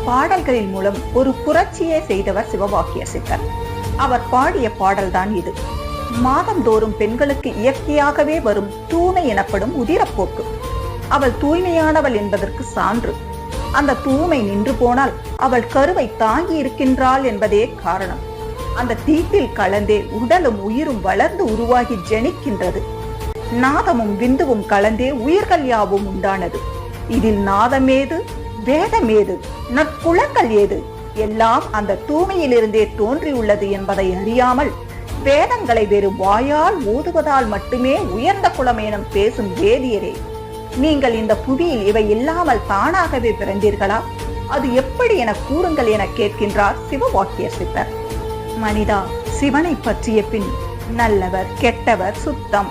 பாடல்களின் மூலம் ஒரு புரட்சியே செய்தவர் சிவவாக்கிய சித்தர். அவர் பாடிய பாடல்தான் இது. மாதந்தோறும் பெண்களுக்கு இயற்கையாகவே வரும் தூய்மை எனப்படும் உதிரப்போக்கு. அவள் தூய்மையானவள் என்பதற்கு சான்று. அந்த தூய்மை நின்று போனால் அவள் கருவை தாங்கி இருக்கின்றாள் என்பதே காரணம். அந்த தீட்டில் கலந்தே உடலும் உயிரும் வளர்ந்து உருவாகி ஜனிக்கின்றது. நாதமும் விந்துவும் கலந்தே உயிர்கள் யாவும் உண்டானது. இதில் நாதமேது, வேதமேது, நற்குலங்கள் ஏது, எல்லாம் அந்த தூய்மையிலிருந்தே தோன்றியுள்ளது என்பதை அறியாமல் வேதங்களை வெறும் வாயால் ஓதுவதால் மட்டுமே உயர்ந்த குலமேனம் பேசும் வேதியரே, நீங்கள் இந்த புவியில் இவை இல்லாமல் தானாகவே பிறந்தீர்களா? அது எப்படி என கூறுங்கள் என கேட்கின்றார் சிவவாக்கிய சித்தர். மனிதா, சிவனை பற்றிய பின் நல்லவர், கெட்டவர், சுத்தம்,